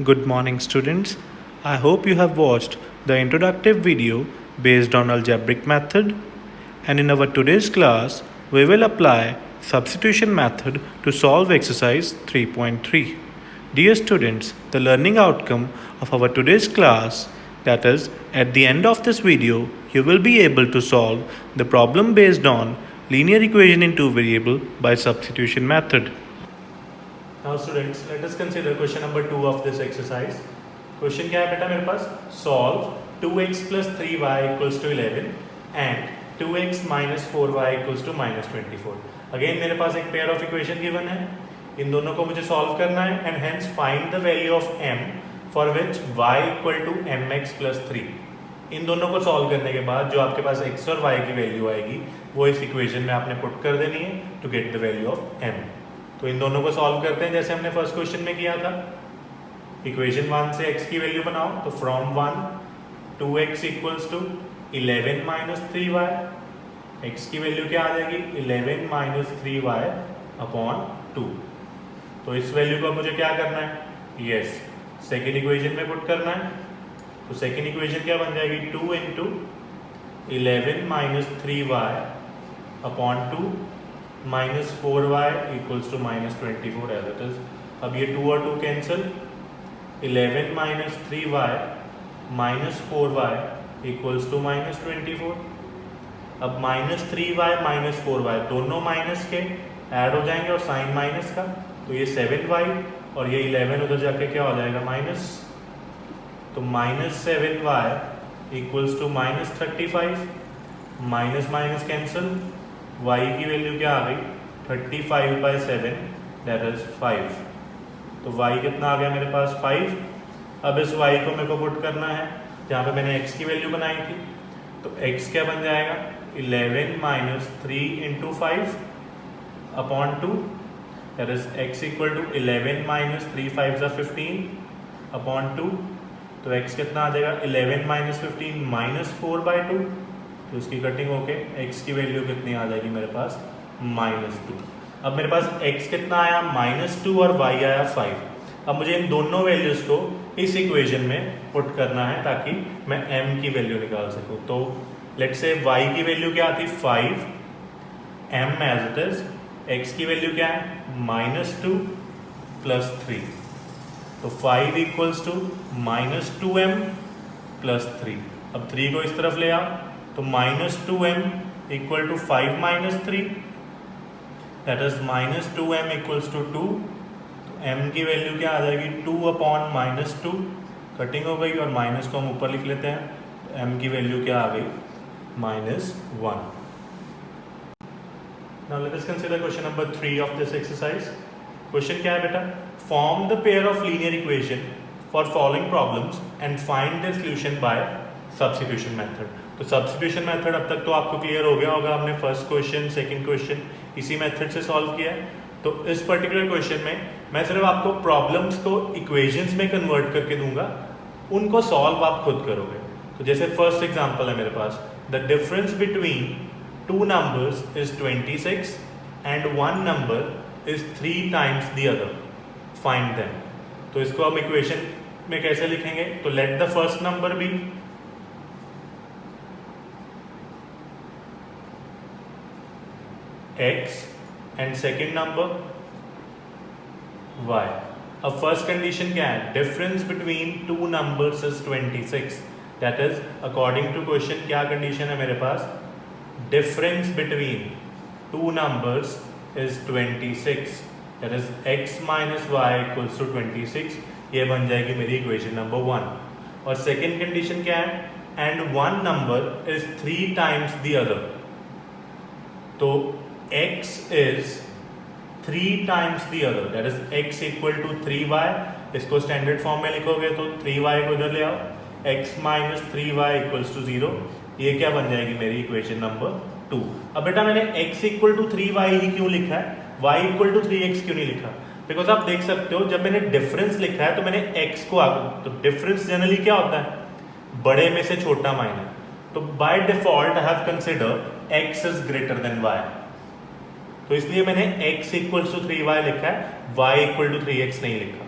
Good morning, students. I hope you have watched the introductory video based on algebraic method. And in our today's class, we will apply substitution method to solve exercise 3.3. Dear students, the learning outcome of our today's class, that is, at the end of this video, you will be able to solve the problem based on linear equation in two variable by substitution method. Now students, let us consider question number 2 of this exercise. Question क्या है बेटा मेरे पास? Solve 2x plus 3y equals to 11 and 2x minus 4y equals to minus 24. Again मेरे पास एक pair of equation given है. इन दोनों को मुझे solve करना है and hence find the value of m for which y equal to mx plus 3. इन दोनों को सॉल्व करने के बाद जो आपके पास x और y की वैल्यू आएगी वो इस इक्वेशन में आपने पुट कर देनी है to get the value of m. तो इन दोनों को सॉल्व करते हैं जैसे हमने फर्स्ट क्वेश्चन में किया था. इक्वेशन 1 से x की वैल्यू बनाओ तो from 1 2x equals to 11 minus 3y. x की वैल्यू क्या आ जाएगी? 11 माइनस 3y अपॉन 2. तो इस वैल्यू को मुझे क्या करना है? यस, सेकेंड इक्वेशन में पुट करना है. तो सेकेंड इक्वेशन क्या बन जाएगी? 2 into 11 minus 3y upon 2 minus 4y equals to minus 24 as it is. अब ये 2 और 2 cancel. 11 minus 3y minus 4y equals to minus 24. अब माइनस 3y माइनस 4y दोनों माइनस के ऐड हो जाएंगे और साइन माइनस का, तो ये 7y और ये 11 उधर जाके क्या हो जाएगा? माइनस. तो minus 7y equals to minus 35. Minus minus cancel. y की वैल्यू क्या आ गई? 35/7 दैट इज 5. तो y कितना आ गया मेरे पास? 5. अब इस y को मेरे को पुट करना है जहाँ पे मैंने x की वैल्यू बनाई थी. तो x क्या बन जाएगा? 11 minus 3 into 5 upon 2 that is x equal to 11 minus 3 5 ज़ा 15 अपॉन 2. तो x कितना आ जाएगा? 11 माइनस 15 माइनस 4/2. तो इसकी कटिंग होके x की वैल्यू कितनी आ जाएगी मेरे पास? -2. अब मेरे पास x कितना आया? -2 और y आया 5. अब मुझे इन दोनों वैल्यूज को इस इक्वेशन में पुट करना है ताकि मैं m की वैल्यू निकाल सकूं. तो लेट्स से y की वैल्यू क्या आती? 5. m as it is. x की वैल्यू क्या है? -2 प्लस 3. तो 5 इक्वल्स टू -2m प्लस 3. अब 3 को इस तरफ ले आओ तो -2m equal to 5 minus 3 that is -2m equals to 2. तो m की वैल्यू क्या आ जाएगी? 2 अपॉन -2. कटिंग हो गई और माइनस को हम ऊपर लिख लेते हैं. तो m की वैल्यू क्या आ गई? -1. Now let us consider question number 3 of this exercise. Question क्या है बेटा? Form the pair of linear equation for following problems and find the solution bye substitution method. तो सब्स्टिट्यूशन मेथड अब तक तो आपको क्लियर हो गया होगा. हमने फर्स्ट क्वेश्चन सेकंड क्वेश्चन इसी मेथड से सॉल्व किया है. तो इस पर्टिकुलर क्वेश्चन में मैं सिर्फ आपको प्रॉब्लम्स को इक्वेशंस में कन्वर्ट करके दूंगा, उनको सॉल्व आप खुद करोगे. तो जैसे फर्स्ट एग्जांपल है मेरे पास, the difference between two numbers is 26 and one number is 3 times the other. Find them. तो इसको हम इक्वेशन में कैसे लिखेंगे? तो let the first number be x and second number y. अब फर्स्ट कंडीशन क्या है? Difference between two numbers is 26. That is according to question क्या कंडीशन है मेरे पास? Difference between two numbers is 26. That is x minus Y equals to 26. ये बन जाएगी मेरी इक्वेशन नंबर 1. और सेकेंड कंडीशन क्या है? And one number is 3 times the other. तो x is 3 times the other, that is x equal to 3y. इसको standard form में लिखोगे तो 3y को इधर ले आओ, x minus 3y equals to 0. ये क्या बन जाएगी मेरी इक्वेशन नंबर 2. अब बेटा मैंने x equal to 3y ही क्यों लिखा है, y equal to 3x क्यों नहीं लिखा? बिकॉज आप देख सकते हो जब मैंने डिफरेंस लिखा है तो मैंने x को आगे, तो डिफरेंस जनरली क्या होता है? बड़े में से छोटा माइनस. तो by default I have consider x is greater than y. तो इसलिए मैंने x इक्वल टू 3y लिखा है, y इक्वल टू 3x नहीं लिखा.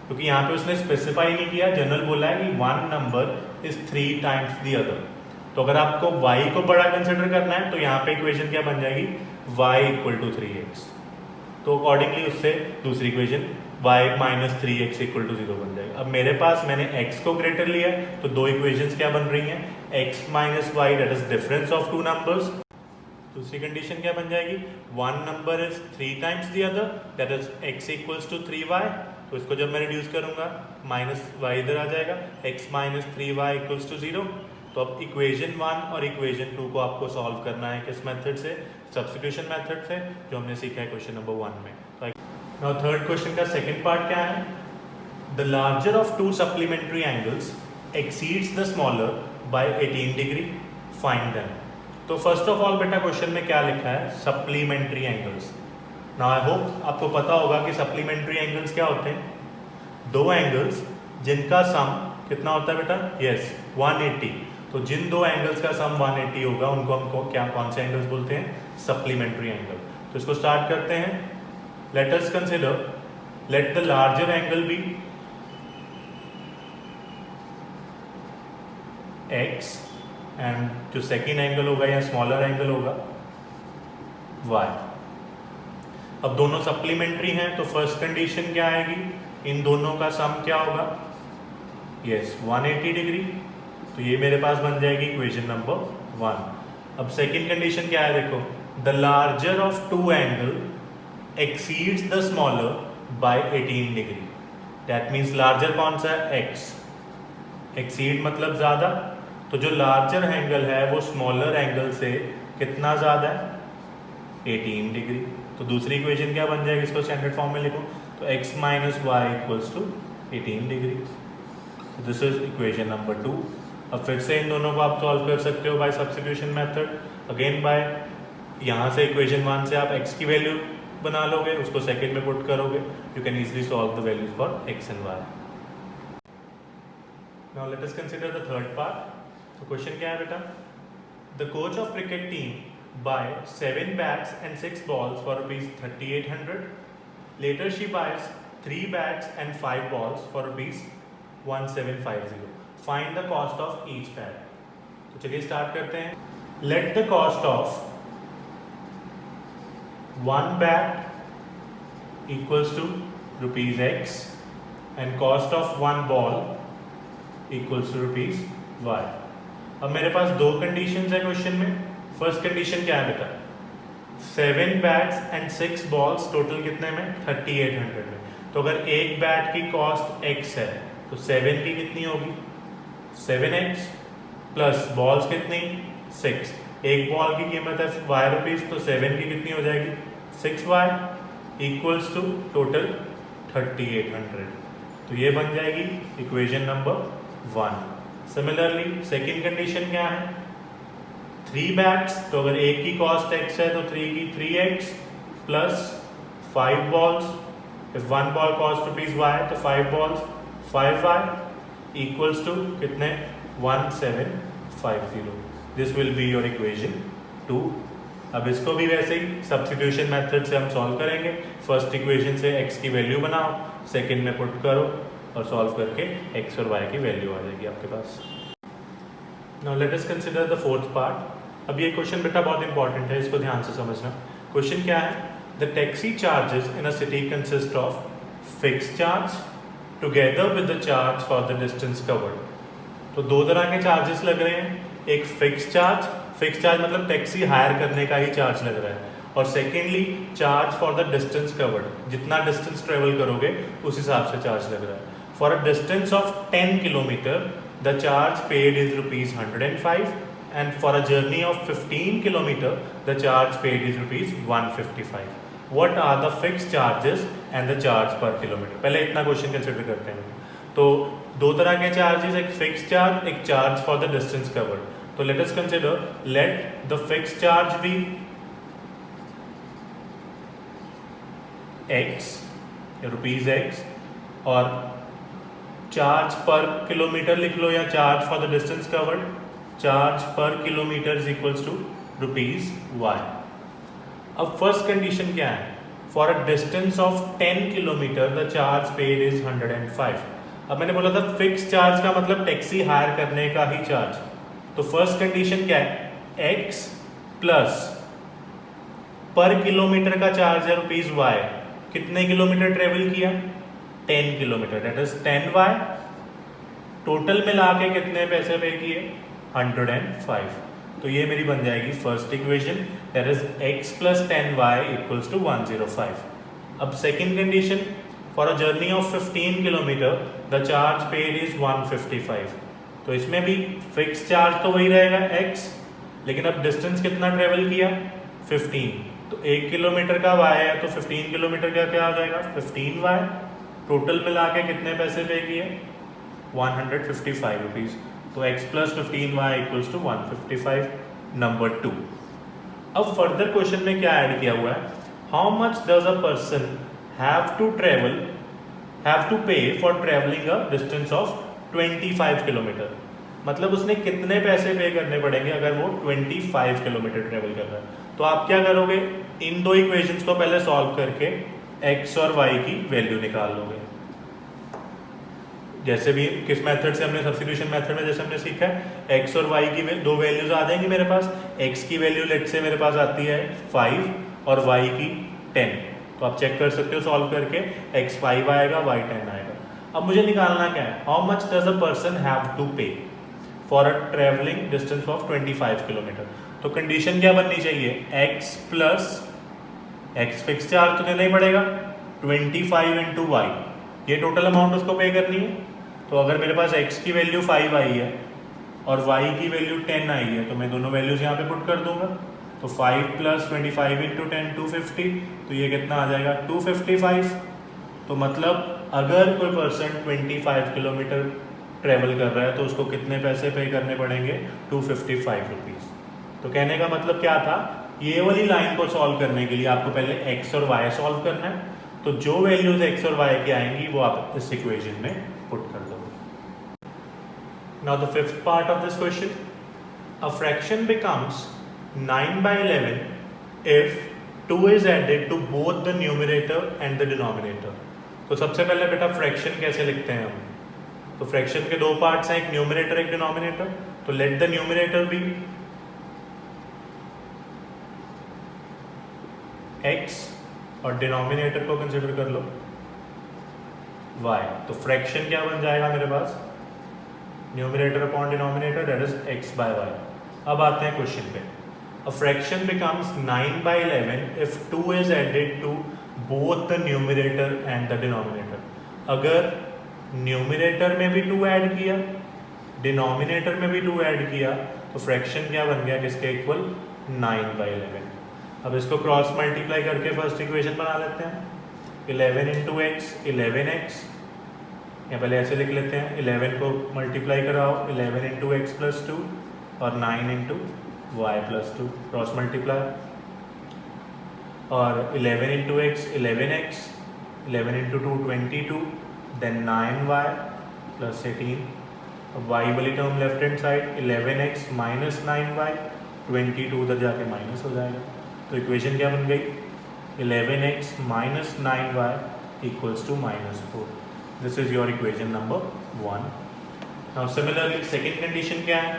क्योंकि यहाँ पे उसने स्पेसिफाई नहीं किया, जनरल बोला है कि one number is 3 times the other. तो अगर आपको y को बड़ा कंसिडर करना है तो यहाँ पे इक्वेशन क्या बन जाएगी, y इक्वल टू 3x। तो अकॉर्डिंगली उससे दूसरी equation y minus 3x equal to 0 बन जाएगा। अब मेरे पास मैंने x को ग्रेटर लिया है तो दो इक्वेशंस क्या बन रही हैं, x minus Y that is difference of two numbers. दूसरी कंडीशन क्या बन जाएगी, one number is 3 times the other that is x equals to 3y। तो इसको जब मैं रिड्यूस करूंगा माइनस y इधर आ जाएगा, x minus 3y equals to 0। तो अब इक्वेशन 1 और इक्वेशन 2 को आपको सॉल्व करना है किस मेथड से, सब्स्टिट्यूशन मेथड से, जो हमने सीखा है क्वेश्चन नंबर 1 में। नाउ थर्ड क्वेश्चन का सेकंड पार्ट क्या है, the larger of to supplementary angles exceeds the smaller by 18 degree, find them. तो फर्स्ट ऑफ ऑल बेटा क्वेश्चन में क्या लिखा है, supplementary angles. Now I hope आपको पता होगा कि सप्लीमेंट्री एंगल्स क्या होते हैं, दो एंगल्स जिनका सम कितना होता है बेटा, यस 180। तो जिन दो एंगल्स का सम 180 होगा उनको हमको क्या, कौन से एंगल्स बोलते हैं, सप्लीमेंट्री एंगल। तो इसको स्टार्ट करते हैं। Let us consider, let the larger angle be x and जो सेकेंड एंगल होगा या स्मॉलर एंगल होगा y। अब दोनों सप्लीमेंट्री हैं तो फर्स्ट कंडीशन क्या आएगी, इन दोनों का सम क्या होगा, यस 180 डिग्री। तो ये मेरे पास बन जाएगी इक्वेशन नंबर 1। अब सेकेंड कंडीशन क्या है, देखो, the larger of two angle exceeds the smaller by 18 degree. That means larger कौन सा है, x, एक्सीड मतलब ज्यादा। तो जो लार्जर एंगल है वो स्मॉलर एंगल से कितना ज्यादा है, 18 डिग्री। तो दूसरी इक्वेशन क्या बन जाएगी, इसको स्टैंडर्ड फॉर्म में लिखो तो x minus Y equals to 18 degree. This is equation number 2। अब फिर से इन दोनों को आप सॉल्व कर सकते हो by substitution method, again by यहाँ से इक्वेशन 1 से आप x की वैल्यू बना लोगे, उसको सेकंड में पुट करोगे, you can easily solve the values for x and y। Now let us consider the third part. तो क्वेश्चन क्या है बेटा, the coach of cricket team buy 7 bats and 6 balls for ₹3800। Later she buys 3 bats and 5 balls for ₹1750। Find the cost of each bat. तो चलिए start करते हैं। Let the cost of 1 bat equals to ₹x and cost of 1 ball equals to ₹y। अब मेरे पास दो conditions है question में। First condition क्या है बेटा, 7 बैट्स एंड 6 बॉल्स, टोटल कितने में, 3800 में। तो अगर एक बैट की कॉस्ट x है तो 7 की कितनी होगी, 7x प्लस बॉल्स कितनी, 6। एक बॉल की कीमत है ₹y, तो 7 की कितनी हो जाएगी, 6y इक्वल्स टू टोटल 3800। तो ये बन जाएगी equation number 1। Similarly second condition क्या है, 3 बैट्स, तो अगर एक की कॉस्ट x है तो 3 की 3x plus 5 balls, if 1 ball cost ₹y तो 5 बॉल्स 5y इक्वल्स टू कितने, 1750। This will be your equation 2। अब इसको भी वैसे ही सब्स्टिट्यूशन मेथड से हम सॉल्व करेंगे। फर्स्ट इक्वेशन से x की वैल्यू बनाओ, सेकंड में पुट करो और सॉल्व करके x और y की वैल्यू आ जाएगी आपके पास। Now let us consider the fourth part. अब ये क्वेश्चन बेटा बहुत इंपॉर्टेंट है, इसको ध्यान से समझना। क्वेश्चन क्या है, the taxi charges in a city consist of fixed charge together with the charge for the distance covered. तो दो तरह के चार्जेस लग रहे हैं, एक फिक्स चार्ज मतलब टैक्सी हायर करने का ही चार्ज लग रहा है, और secondly charge for the distance covered, जितना डिस्टेंस ट्रेवल करोगे उस हिसाब से चार्ज लग रहा है। For a distance of 10 kilometre the charge paid is ₹105 and for a journey of 15 kilometre the charge paid is ₹155। What are the fixed charges and the charge per kilometer? पहले इतना question consider करते हैं। तो दो तरह के charges, एक fix charge, एक charge for the distance covered. तो let us consider, let the fix charge be x ₹x और चार्ज पर किलोमीटर लिख लो या charge for the distance covered, charge per kilometre is equals to ₹y। अब first condition क्या है, for a distance of 10 kilometre the charge paid is 105। अब मैंने बोला था फिक्स चार्ज का मतलब टैक्सी हायर करने का ही चार्ज। तो फर्स्ट कंडीशन क्या है, x प्लस पर किलोमीटर का चार्ज है रुपीज y, कितने किलोमीटर ट्रेवल किया, 10 kilometre, that is 10y, total मिला के कितने पैसे पे किए, 105। तो ये मेरी बन जाएगी first equation, that is x plus 10y equals to 105। अब second condition, for a journey of 15 kilometre the charge paid is 155। तो इसमें भी फिक्स चार्ज तो वही रहेगा x, लेकिन अब डिस्टेंस कितना ट्रेवल किया, 15। तो 1 किलोमीटर का y है तो 15 किलोमीटर का क्या हो जाएगा, 15y, टोटल मिला के कितने पैसे पे किए, 155 रुपीज। तो x plus 15y equals to 155, number 2। अब फर्दर क्वेश्चन में क्या ऐड किया हुआ है, how much does a person have to pay for travelling a distance of 25 kilometre. मतलब उसने कितने पैसे पे करने पड़ेंगे अगर वो 25 किलोमीटर ट्रेवल कर रहा है। तो आप क्या करोगे, इन दो इक्वेशंस को पहले सॉल्व करके x और y की वैल्यू निकाल लोगे। जैसे भी किस मेथड से हमने, सब्स्टिट्यूशन मेथड में जैसे हमने सीखा है, x और y की दो वैल्यूज आ जाएंगी मेरे पास। x की वैल्यू लेट से मेरे पास आती है 5 और y की 10। तो आप चेक कर सकते हो सॉल्व करके, x 5 आएगा, y 10 आएगा। अब मुझे निकालना क्या है, how much does a person have to pay for a travelling distance of 25 kilometre. तो कंडीशन क्या बननी चाहिए, x plus x fix charge तो देना ही पड़ेगा, 25 इंटू वाई, ये टोटल अमाउंट उसको पे करनी है। तो अगर मेरे पास x की वैल्यू 5 आई है और y की वैल्यू 10 आई है, तो मैं दोनों वैल्यूज यहाँ पे पुट कर दूंगा। तो 5 प्लस 25 इंटू 10 250, तो ये कितना आ जाएगा, 255। तो मतलब अगर कोई पर्सन 25 किलोमीटर ट्रेवल कर रहा है तो उसको कितने पैसे पे करने पड़ेंगे, 255 रुपीज़। तो कहने का मतलब क्या था, ये वाली लाइन को सॉल्व करने के लिए आपको पहले x और y सॉल्व करना है। तो जो वैल्यूज x और y की आएंगी वो आप इस इक्वेशन में पुट कर दोगे। Now the fifth part of this question, a fraction becomes 9/11 if 2 is added to both the numerator and the denominator। तो सबसे पहले बेटा फ्रैक्शन कैसे लिखते हैं हम, तो फ्रैक्शन के दो पार्ट्स हैं, एक न्यूमरेटर एक डिनोमिनेटर। तो let the numerator be x और डिनोमिनेटर को कंसिडर कर लो y। तो फ्रैक्शन क्या बन जाएगा मेरे पास, numerator upon denominator, that is x by y। अब आते हैं क्वेश्चन पे, a fraction becomes 9/11 if 2 is added to both the numerator and the denominator. अगर न्यूमरेटर में भी 2 ऐड किया, डिनोमिनेटर में भी 2 ऐड किया, तो फ्रैक्शन क्या बन गया, किसके इक्वल, 9/11। अब इसको क्रॉस मल्टीप्लाई करके फर्स्ट इक्वेशन बना लेते हैं, 11 इंटू एक्स 11x, या पहले ऐसे लिख लेते हैं, 11 को मल्टीप्लाई कराओ 11 इंटू एक्स प्लस 2 और 9 into y plus 2, cross multiply, और 11 into x 11x, 11 into 2 22, then 9y plus 18। अब y वाली term left hand side, 11x minus 9y, 22 उधर जाके माइनस हो जाएगा। तो इक्वेशन क्या बन गई, 11x minus 9y equals to -4। This is your equation number 1। Now similarly second condition क्या है,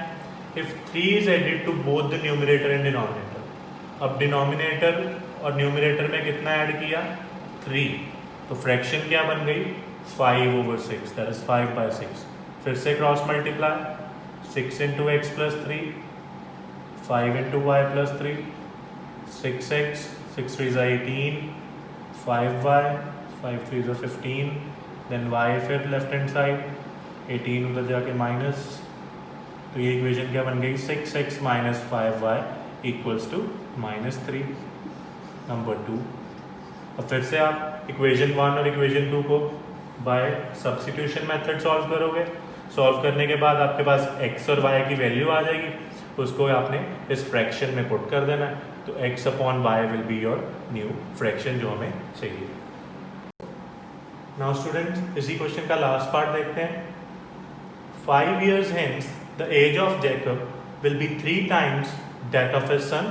if 3 is added to both the numerator and denominator. अब डिनोमिनेटर और न्यूमरेटर में कितना ऐड किया, 3। तो फ्रैक्शन क्या बन गई, 5/6, दैट इज 5/6। फिर से cross multiply, 6 into x plus 3, 5 into y plus 3, 6x, 6 3 is 18, 5y, 5 3 is 15, then y फिर लेफ्ट हैंड साइड, 18 उधर जाके माइनस। तो ये इक्वेशन क्या बन गई, 6x minus 5y equals to -3, number 2। अब फिर से आप इक्वेशन 1 और इक्वेशन 2 को बाय सब्स्टिट्यूशन मेथड सॉल्व करोगे। सॉल्व करने के बाद आपके पास x और y की वैल्यू आ जाएगी, उसको आपने इस फ्रैक्शन में पुट कर देना है। तो x upon y will be your new fraction जो हमें चाहिए। नाउ स्टूडेंट्स, इसी क्वेश्चन का लास्ट पार्ट देखते हैं। 5 years hence the age of Jacob will be 3 times that of his son,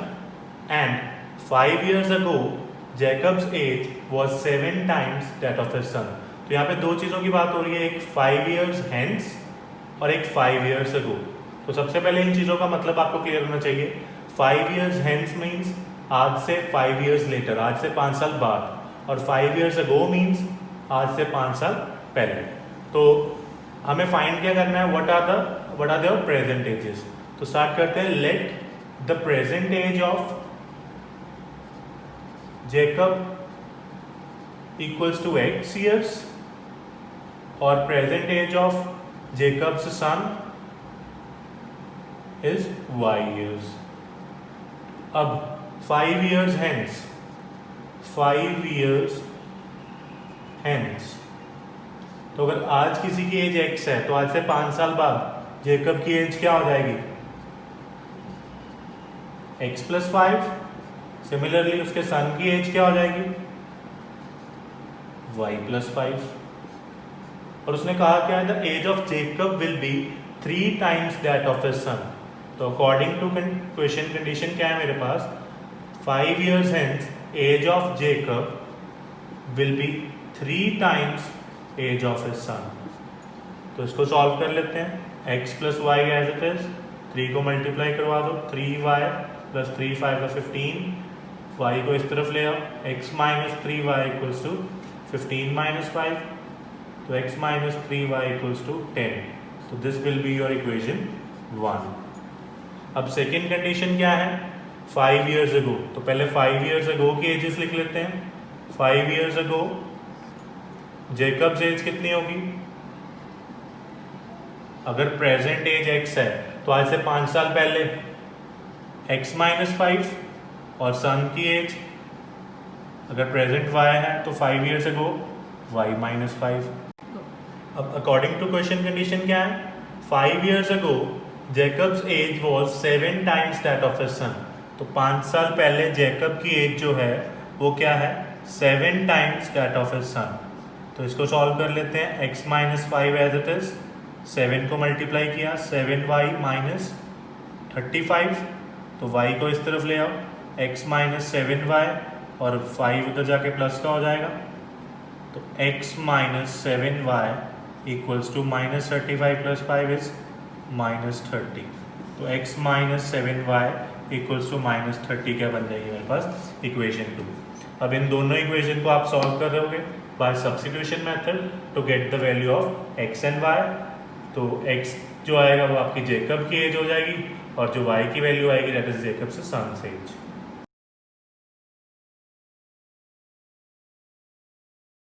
and 5 years ago Jacob's age was 7 times that of his son. तो यहाँ पे दो चीज़ों की बात हो रही है, एक 5 years hence और एक 5 years ago। तो सबसे पहले इन चीज़ों का मतलब आपको क्लियर होना चाहिए। 5 years hence मीन्स आज से 5 years later, आज से 5 साल बाद, और 5 years ago मीन्स आज से 5 साल पहले। तो हमें फाइंड क्या करना है, what are their present ages. तो स्टार्ट करते हैं। Let the present age of Jacob equals to x years और present age of Jacob's son is y years। अब 5 years hence, 5 years hence, तो अगर आज किसी की एज x है तो आज से 5 साल बाद जेकब की एज क्या हो जाएगी, x + 5। सिमिलरली उसके सन की एज क्या हो जाएगी, y + 5। और उसने कहा क्या है, the age of Jacob will be 3 times that of his son. तो अकॉर्डिंग टू क्वेश्चन कंडीशन क्या है मेरे पास, 5 years hence age of Jacob will be 3 times age of his son. तो इसको सॉल्व कर लेते हैं। x + y as it is, 3 को मल्टीप्लाई करवा दो, 3y + 3 5 का 15, y को इस तरफ ले आओ, x - 3y = 15 - 5, तो x - 3y = 10। तो this will be your equation 1। अब सेकेंड कंडीशन क्या है, 5 years ago। तो पहले 5 years ago की एजेस लिख लेते हैं। 5 years ago जेकब्स एज कितनी होगी, अगर प्रेजेंट एज x है तो आज से 5 साल पहले x - 5, और सन की एज अगर प्रेजेंट y है तो 5 years ago y - 5। अब अकॉर्डिंग टू क्वेश्चन कंडीशन क्या है, 5 years ago Jacob's age was 7 times that of his son. तो 5 साल पहले जेकब की एज जो है वो क्या है, 7 times that of his son. तो इसको सॉल्व कर लेते हैं। x - 5 एज इट इज, 7 को मल्टीप्लाई किया, 7y - 35, तो y को इस तरफ ले आओ, x - 7y और 5 उधर जाके प्लस का हो जाएगा, तो x - 7y = -35 + 5 इज -30। तो x - 7y = -30 क्या बन जाएगी मेरे पास, इक्वेशन 2। अब इन दोनों इक्वेशन को आप सॉल्व कर रहोगे by substitution method to get the value of x and y। तो x जो आएगा वो आपकी जेकब की एज हो जाएगी, और जो y की वैल्यू आएगी that is Jacob's son's as.